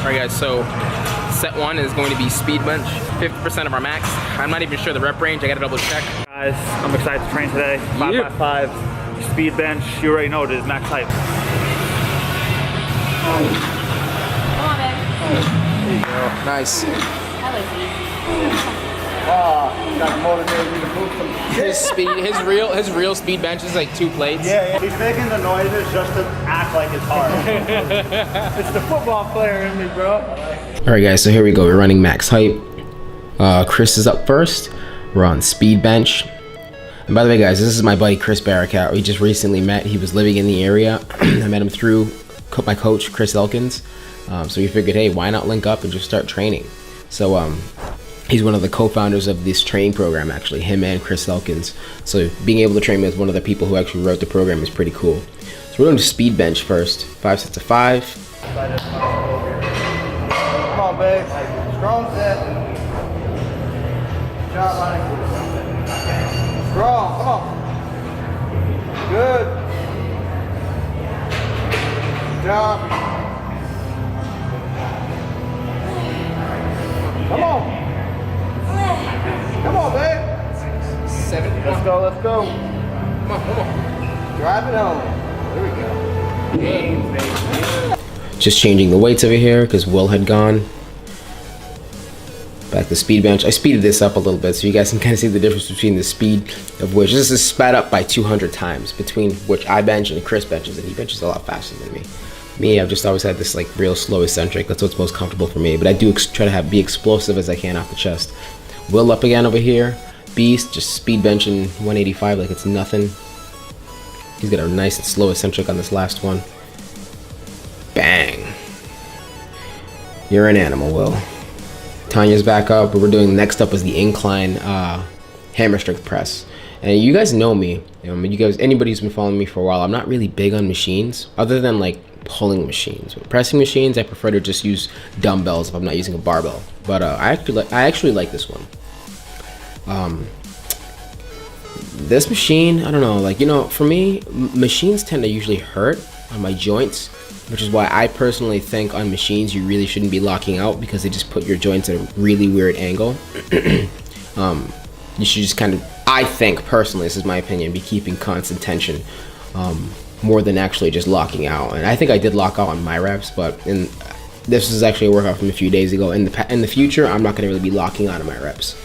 Alright guys, so set one is going to be speed bench, 50% of our max. I'm not even sure the rep range, I gotta double check. Guys, I'm excited to train today. 5x5, speed bench, you already know it is max height. Come on, babe. There you go. Nice. I like these. Got motivated me to move some His real speed bench is like 2 plates. Yeah, he's making the noises just to act like it's hard. It's the football player in me, bro. Alright guys, so here we go. We're running max height. Chris is up first. We're on speed bench. And by the way guys, this is my buddy Chris Barakat. We just recently met. He was living in the area. I met him through my coach, Chris Elkins. So we figured, hey, why not link up and just start training? So he's one of the co-founders of this training program, actually, him and Chris Elkins. So being able to train with one of the people who actually wrote the program is pretty cool. So we're going to speed bench first. 5 sets of 5. Come on, babe. Strong set. Good job, honey. Strong, come on. Good. Good job. Come on. Come on, babe. 7. Let's go, let's go. Come on. Drive it home. There we go. Just changing the weights over here because Will had gone. Back to speed bench. I speeded this up a little bit so you guys can kind of see the difference between the speed of which this is sped up by 200 times between which I bench and Chris benches, and he benches a lot faster than me. Me, I've just always had this like real slow eccentric. That's what's most comfortable for me. But I do try to be explosive as I can off the chest. Will up again over here. Beast just speed benching 185 like it's nothing. He's got a nice and slow eccentric on this last one. Bang. You're an animal, Will. Tanya's back up, but we're doing next up is the incline hammer strength press. And you guys know me. You guys, anybody who's been following me for a while, I'm not really big on machines, other than like pulling machines. With pressing machines, I prefer to just use dumbbells if I'm not using a barbell. But I actually like this one. This machine, I don't know, like, for me, machines tend to usually hurt on my joints, which is why I personally think on machines you really shouldn't be locking out, because they just put your joints at a really weird angle. You should just kind of, I think personally, this is my opinion, be keeping constant tension more than actually just locking out. And I think I did lock out on my reps, but this is actually a workout from a few days ago. In the future, I'm not going to really be locking out of my reps.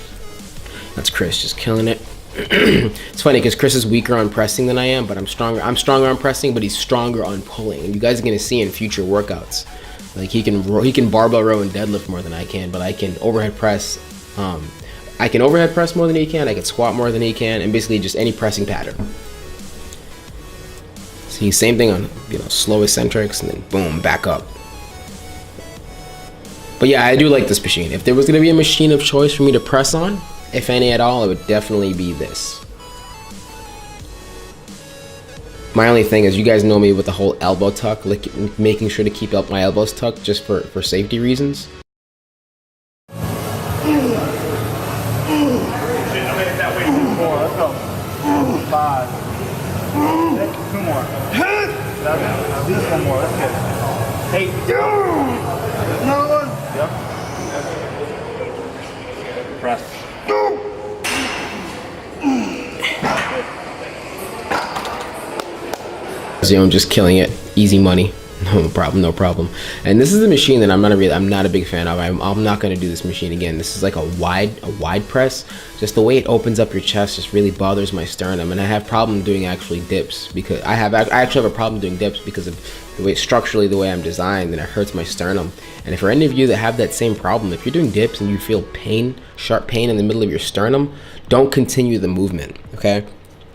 That's Chris just killing it. It's funny because Chris is weaker on pressing than I am, but I'm stronger on pressing, but he's stronger on pulling. And you guys are going to see in future workouts, like he can barbell row and deadlift more than I can, but I can overhead press. I can overhead press more than he can. I can squat more than he can, and basically just any pressing pattern. See, same thing on slow eccentrics, and then boom, back up. But yeah, I do like this machine. If there was going to be a machine of choice for me to press on, if any at all, it would definitely be this. My only thing is, you guys know me with the whole elbow tuck, like making sure to keep up my elbows tucked just for safety reasons. Let's go. 5. 2 more. 7. At least 1 more. That's good. 8. Another one. Yep. Press. Zone just killing it. Easy money. No problem. And this is the machine that I'm not a big fan of. I'm not going to do this machine again. This is like a wide press. Just the way it opens up your chest just really bothers my sternum, and I have problem doing actually dips because I actually have a problem doing dips because of the way structurally the way I'm designed, and it hurts my sternum. And for any of you that have that same problem, if you're doing dips and you feel sharp pain in the middle of your sternum, don't continue the movement. Okay.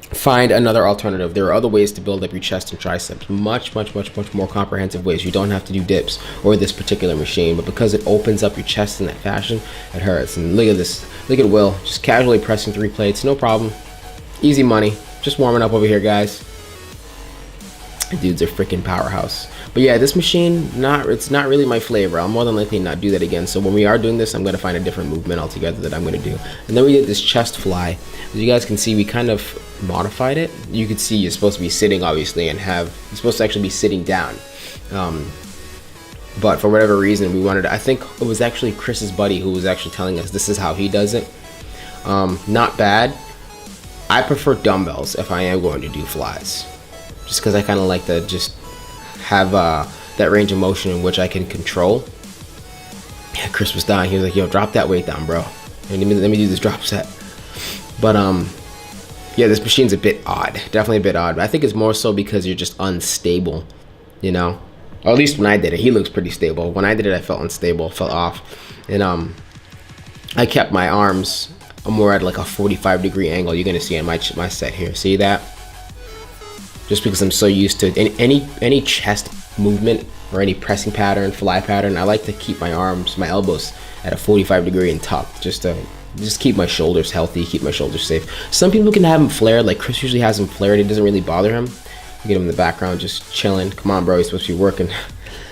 Find another alternative. There are other ways to build up your chest and triceps, much more comprehensive ways. You don't have to do dips or this particular machine, but because it opens up your chest in that fashion, it hurts. And look at this, look at Will just casually pressing 3 plates, no problem, easy money. Just warming up over here, guys. Dude's a freaking powerhouse. But yeah, this machine, it's not really my flavor. I'll more than likely not do that again. So when we are doing this, I'm going to find a different movement altogether that I'm going to do. And then we did this chest fly. As you guys can see, we kind of modified it. You can see you're supposed to be sitting, obviously, and you're supposed to actually be sitting down. But for whatever reason, we wanted I think it was actually Chris's buddy who was actually telling us this is how he does it. Not bad. I prefer dumbbells if I am going to do flies, just because I kind of like to just have that range of motion in which I can control. Yeah, Chris was dying. He was like, yo, drop that weight down, bro. Let me do this drop set. But yeah, this machine's a bit odd. Definitely a bit odd. But I think it's more so because you're just unstable, you know? Or at least when I did it. He looks pretty stable. When I did it, I felt unstable, felt off. And I kept my arms more at like a 45-degree angle. You're going to see in my set here. See that? Just because I'm so used to any chest movement or any pressing pattern, fly pattern, I like to keep my arms, my elbows at a 45-degree and tucked, just keep my shoulders healthy, keep my shoulders safe. Some people can have them flared, like Chris usually has them flared. It doesn't really bother him. You get him in the background just chilling. Come on, bro, he's supposed to be working.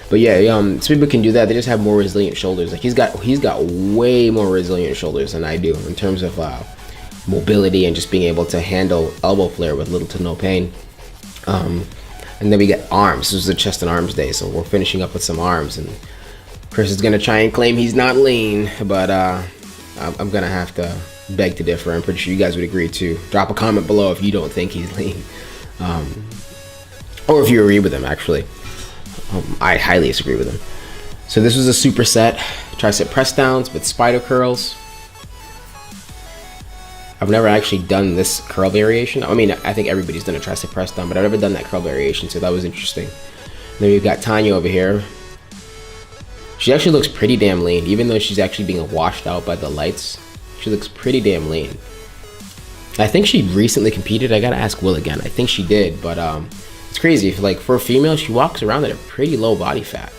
But yeah, some people can do that. They just have more resilient shoulders. Like he's got way more resilient shoulders than I do in terms of mobility and just being able to handle elbow flare with little to no pain. And then we get arms. This is the chest and arms day, so we're finishing up with some arms. And Chris is gonna try and claim he's not lean, but I'm gonna have to beg to differ. I'm pretty sure you guys would agree too. Drop a comment below if you don't think he's lean, or if you agree with him. Actually, I highly disagree with him. So this was a superset tricep press downs with spider curls. I've never actually done this curl variation. I mean, I think everybody's done a tricep press down, but I've never done that curl variation, so that was interesting. Then we've got Tanya over here. She actually looks pretty damn lean, even though she's actually being washed out by the lights. She looks pretty damn lean. I think she recently competed. I gotta ask Will again. I think she did, but it's crazy. If, like, for a female, she walks around at a pretty low body fat.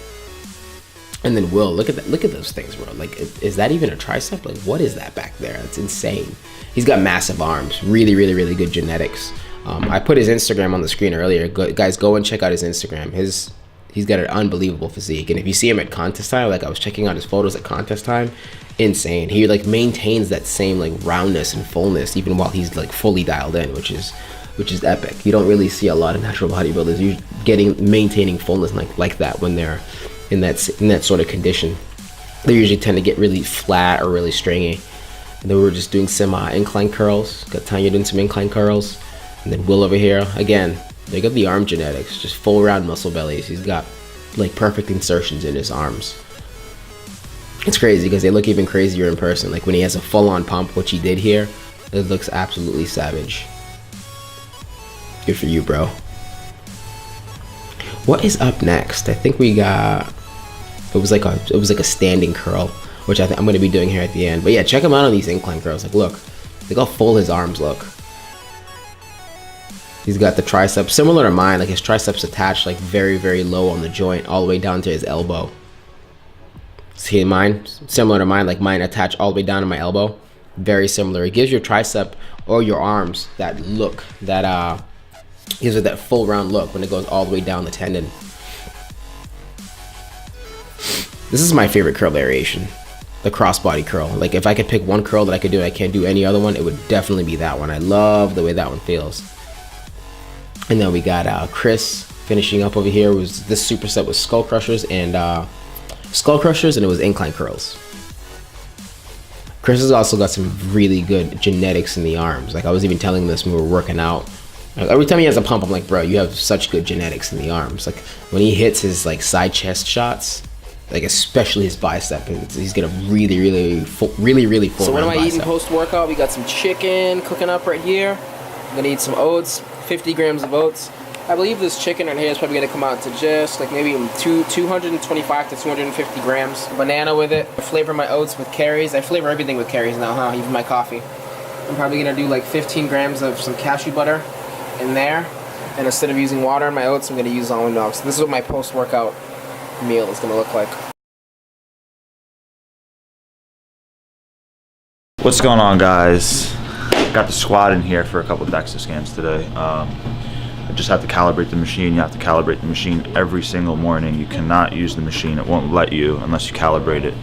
And then Will, look at that, look at those things, bro. Like, is that even a tricep? Like, what is that back there? It's insane. He's got massive arms. Really, really, really good genetics. I put his Instagram on the screen earlier. Guys, go and check out his Instagram. He's got an unbelievable physique. And if you see him at contest time, like I was checking out his photos at contest time, insane. He like maintains that same like roundness and fullness even while he's like fully dialed in, which is epic. You don't really see a lot of natural bodybuilders maintaining fullness like that when they're in that sort of condition. They usually tend to get really flat or really stringy. And then we were just doing semi-incline curls. Got Tanya doing some incline curls. And then Will over here. Again, they got the arm genetics. Just full round muscle bellies. He's got like perfect insertions in his arms. It's crazy because they look even crazier in person. Like when he has a full-on pump, which he did here, it looks absolutely savage. Good for you, bro. What is up next? I think we got... It was like a standing curl, which I think I'm going to be doing here at the end. But yeah, check him out on these incline curls. Like, look how full his arms look. He's got the triceps similar to mine. Like his triceps attached like very, very low on the joint, all the way down to his elbow. See mine? Similar to mine. Like mine attached all the way down to my elbow. Very similar. It gives your tricep or your arms that look, that gives it that full round look when it goes all the way down the tendon. This is my favorite curl variation, the crossbody curl. Like if I could pick one curl that I could do, I can't do any other one, it would definitely be that one. I love the way that one feels. And then we got Chris finishing up over here. Was this superset with skull crushers and it was incline curls. Chris has also got some really good genetics in the arms. Like I was even telling this when we were working out. Like, every time he has a pump, I'm like, bro, you have such good genetics in the arms. Like when he hits his like side chest shots, like especially his bicep, he's got a really full So what am I bicep. eating post-workout? We got some chicken cooking up right here. I'm gonna eat some oats, 50 grams of oats. I believe this chicken right here is probably gonna come out to just like maybe 225 to 250 grams. Banana with it. I flavor my oats with carrots. I flavor everything with carrots now, huh? Even my coffee. I'm probably gonna do like 15 grams of some cashew butter in there. And instead of using water in my oats, I'm gonna use almond milk. So this is what my post-workout meal is gonna look like. What's going on, guys? Got the squad in here for a couple of DEXA scans today. I just have to calibrate the machine. You have to calibrate the machine every single morning. You cannot use the machine. It won't let you unless you calibrate it.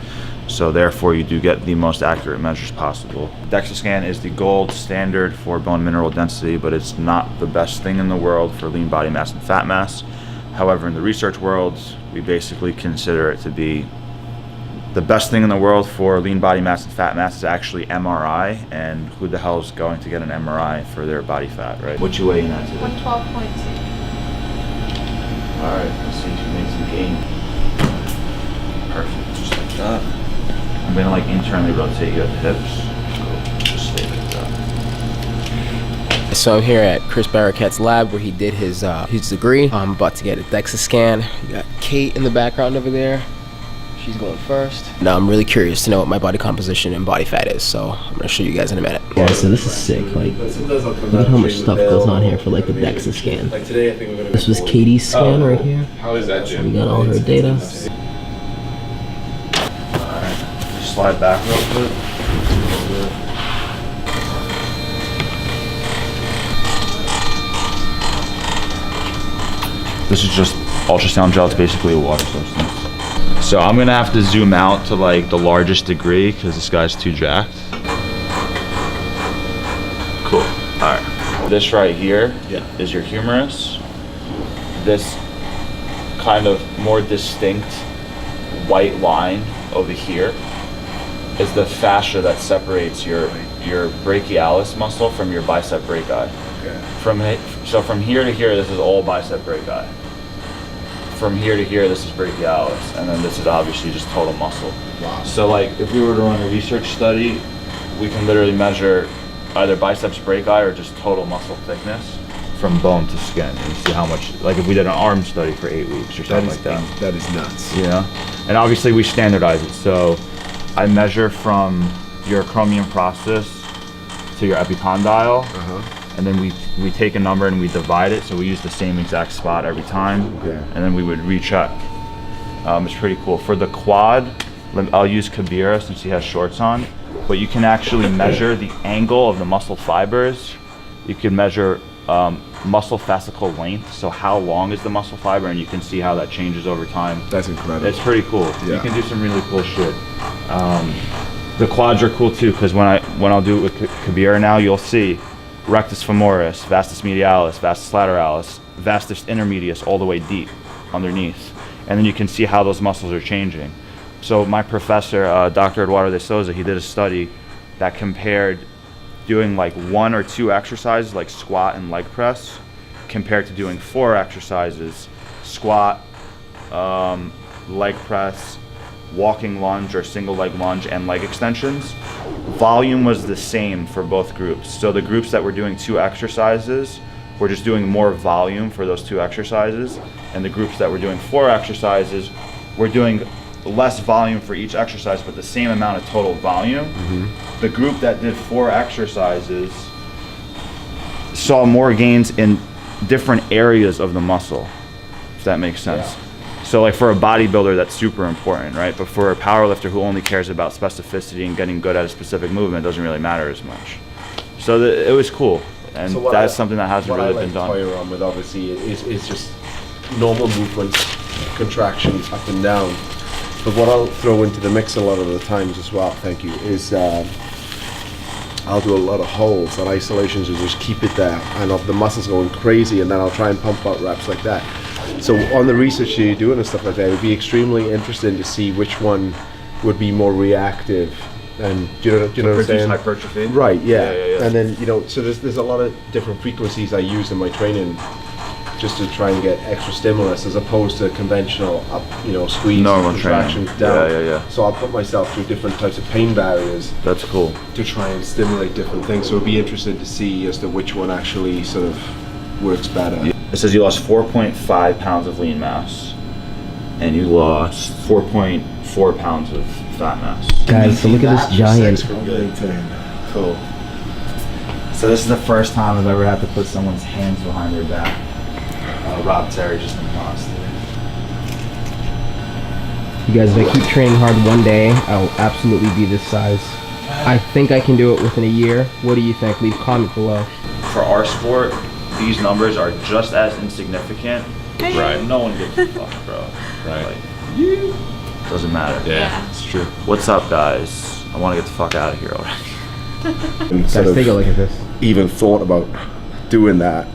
So therefore you do get the most accurate measures possible. DEXA scan is the gold standard for bone mineral density, but it's not the best thing in the world for lean body mass and fat mass. However, in the research world, we basically consider it to be the best thing in the world for lean body mass and fat mass is actually MRI, and who the hell is going to get an MRI for their body fat, right? What you weighing at today? 112.2. All right, let's see if you make some gain. Perfect, just like that. I'm gonna like internally rotate you at the hips. Cool. Just stay like that. So I'm here at Chris Barraquette's lab where he did his degree. I'm about to get a DEXA scan. You got Kate in the background over there. She's going first. Now I'm really curious to know what my body composition and body fat is, so I'm gonna show you guys in a minute. Yeah, so this is sick. Like, look at how much stuff goes on here for like the DEXA scan. Like today, I think we're gonna. This was Katie's scan right here. How is that, Jim? We got all her data. Just slide back real quick. This is just ultrasound gel. It's basically a water substance. So I'm gonna have to zoom out to like the largest degree because this guy's too jacked. Cool. All right. This right here is your humerus. This kind of more distinct white line over here is the fascia that separates your brachialis muscle from your bicep brachii. Okay. So from here to here, this is all bicep brachii. From here to here, this is brachialis, and then this is obviously just total muscle. Wow. So like, if we were to run a research study, we can literally measure either biceps brachii or just total muscle thickness from bone to skin and see how much, like if we did an arm study for 8 weeks or something like that. That is nuts. You know? And obviously we standardize it. So I measure from your chromium process to your epicondyle. And then we take a number and we divide it, so we use the same exact spot every time. Okay. And then we would recheck. It's pretty cool. For the quad, I'll use Kabira since he has shorts on, but you can actually measure the angle of the muscle fibers. You can measure muscle fascicle length, so how long is the muscle fiber, and you can see how that changes over time. That's incredible. It's pretty cool. Yeah. You can do some really cool shit. The quads are cool too, because when I'll do it with Kabira now, you'll see rectus femoris, vastus medialis, vastus lateralis, vastus intermedius, all the way deep underneath. And then you can see how those muscles are changing. So my professor, Dr. Eduardo de Souza, he did a study that compared doing like 1 or 2 exercises like squat and leg press compared to doing 4 exercises, squat, leg press, walking lunge or single leg lunge, and leg extensions. Volume was the same for both groups. So the groups that were doing 2 exercises were just doing more volume for those 2 exercises, and the groups that were doing 4 exercises were doing less volume for each exercise but the same amount of total volume. The group that did 4 exercises saw more gains in different areas of the muscle, if that makes sense. So like for a bodybuilder, that's super important, right? But for a powerlifter who only cares about specificity and getting good at a specific movement, it doesn't really matter as much. So it was cool, and So that's something that hasn't really been done. What I like to toy around with obviously is just normal movement, contraction up and down. But what I'll throw into the mix a lot of the times as well, thank you, is I'll do a lot of holds and isolations to just keep it there, and of the muscles going crazy, and then I'll try and pump out reps like that. So on the research you're doing and stuff like that, it would be extremely interesting to see which one would be more reactive. And do you know what I'm saying? Hypertrophy. Right, yeah. Yeah. And then, so there's a lot of different frequencies I use in my training just to try and get extra stimulus as opposed to conventional up, squeeze, Normal contraction, training. down. Yeah. So I'll put myself through different types of pain barriers That's cool. to try and stimulate different things. So it'd be interesting to see as to which one actually sort of works better. It says you lost 4.5 pounds of lean mass, and you lost 4.4 pounds of fat mass. Guys, so look at this giant. Cool. So this is the first time I've ever had to put someone's hands behind their back. Rob Terry just announced it. You guys, if I keep training hard one day, I'll absolutely be this size. I think I can do it within a year. What do you think? Leave a comment below. For our sport, these numbers are just as insignificant. Right. No one gives a fuck, bro. Right. Like, doesn't matter. Yeah, it's true. What's up, guys? I want to get the fuck out of here already. And sort Guys, of take a look at this. even thought about doing that.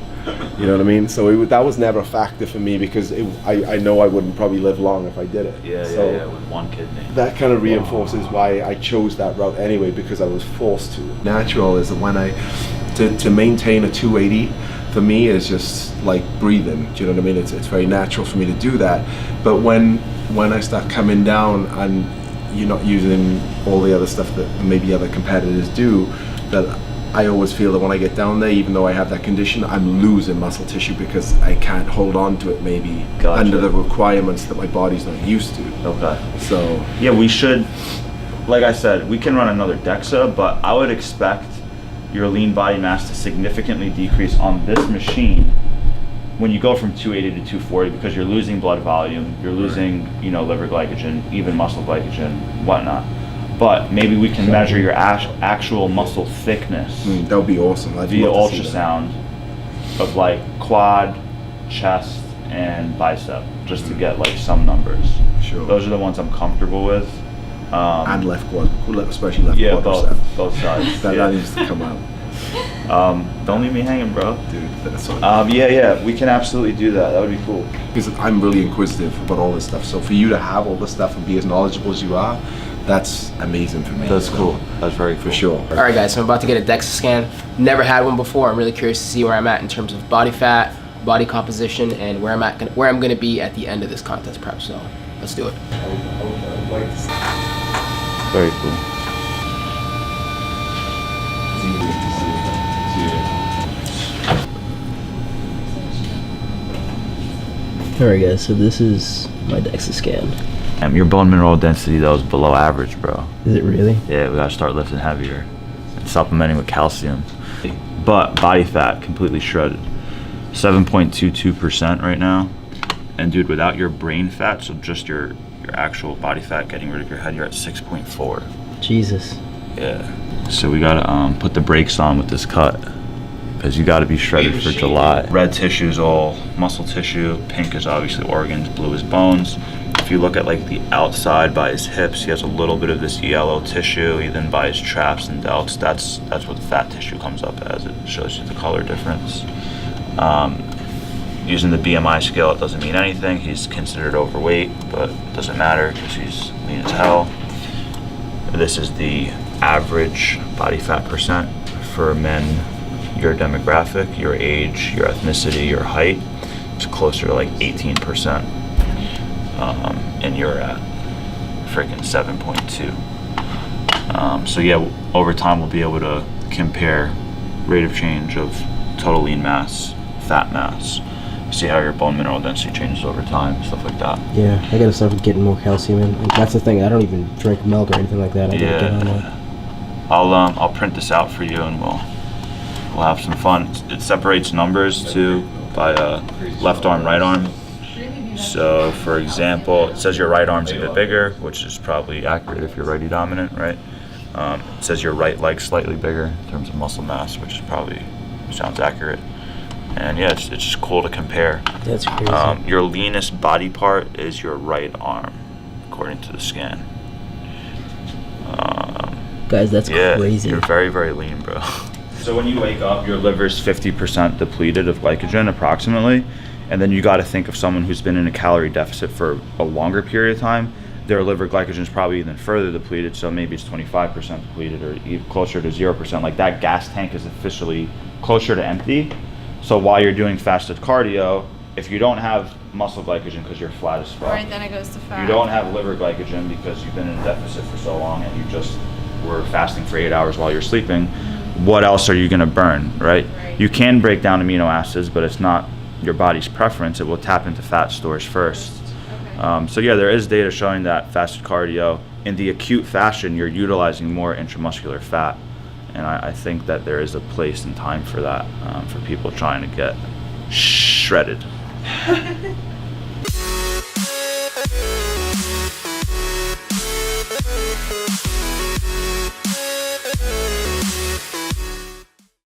You know what I mean? So that was never a factor for me because I know I wouldn't probably live long if I did it. Yeah, with one kidney. That kind of reinforces why I chose that route anyway, because I was forced to. Natural is when to maintain a 280 for me is just like breathing. Do you know what I mean? It's very natural for me to do that. But when I start coming down and you're not using all the other stuff that maybe other competitors do, that I always feel that when I get down there, even though I have that condition, I'm losing muscle tissue because I can't hold on to it maybe under the requirements that my body's not used to. Okay. So yeah, we should, like I said, we can run another DEXA, but I would expect your lean body mass to significantly decrease on this machine when you go from 280 to 240 because you're losing blood volume, you're losing, liver glycogen, even muscle glycogen, whatnot. But maybe we can measure your actual muscle thickness that would be awesome. I'd via love to see that. ultrasound of quad, chest, and bicep, just to get some numbers. Sure. Those are the ones I'm comfortable with. And left quad, especially left Yeah, quadricep. both sides. That needs to come out. Don't leave me hanging, bro. Dude, that's what yeah, we can absolutely do that. That would be cool. because I'm really inquisitive about all this stuff. So for you to have all this stuff and be as knowledgeable as you are, that's amazing for me. That's So, cool. That's very cool. for sure. All right, guys, so I'm about to get a DEXA scan. Never had one before. I'm really curious to see where I'm at in terms of body fat, body composition, and where I'm going to be at the end of this contest prep. So let's do it. Very cool. Alright guys, so this is my DEXA scan. Your bone mineral density though is below average, bro. Is it really? Yeah, we gotta start lifting heavier and supplementing with calcium. But body fat completely shredded, 7.22% right now. And dude, without your brain fat, so just your actual body fat, getting rid of your head, you're at 6.4. Jesus. Yeah. So we gotta put the brakes on with this cut, because you gotta be shredded for July. Red tissue is all muscle tissue, pink is obviously organs, blue is bones. If you look at the outside by his hips, he has a little bit of this yellow tissue. Then by his traps and delts, that's what the fat tissue comes up as. It shows you the color difference. Using the BMI scale, it doesn't mean anything. He's considered overweight, but it doesn't matter because he's lean as hell. This is the average body fat percent for men, your demographic, your age, your ethnicity, your height. It's closer to 18%. And you're at freaking 7.2. So yeah, over time we'll be able to compare rate of change of total lean mass, fat mass, see how your bone mineral density changes over time, stuff like that. Yeah, I gotta start getting more calcium in. And that's the thing, I don't even drink milk or anything like that. I gotta get on that. I'll print this out for you and we'll have some fun. It separates numbers too by left arm, right arm. So for example, it says your right arm's a bit bigger, which is probably accurate if you're righty dominant, right? It says your right leg's slightly bigger in terms of muscle mass, which is probably sounds accurate. And yeah, it's just cool to compare. That's crazy. Your leanest body part is your right arm, according to the scan. Guys, that's crazy. You're very, very lean, bro. So when you wake up, your liver's 50% depleted of glycogen approximately. And then you got to think of someone who's been in a calorie deficit for a longer period of time. Their liver glycogen is probably even further depleted, so maybe it's 25% depleted or even closer to 0%. That gas tank is officially closer to empty. So while you're doing fasted cardio, if you don't have muscle glycogen because you're flat as fuck, Right, then it goes to fat. you don't have liver glycogen because you've been in a deficit for so long and you just were fasting for 8 hours while you're sleeping, what else are you going to burn, right? You can break down amino acids, but it's not your body's preference. It will tap into fat stores first. So yeah, there is data showing that fasted cardio, in the acute fashion, you're utilizing more intramuscular fat. And I think that there is a place and time for that, for people trying to get shredded.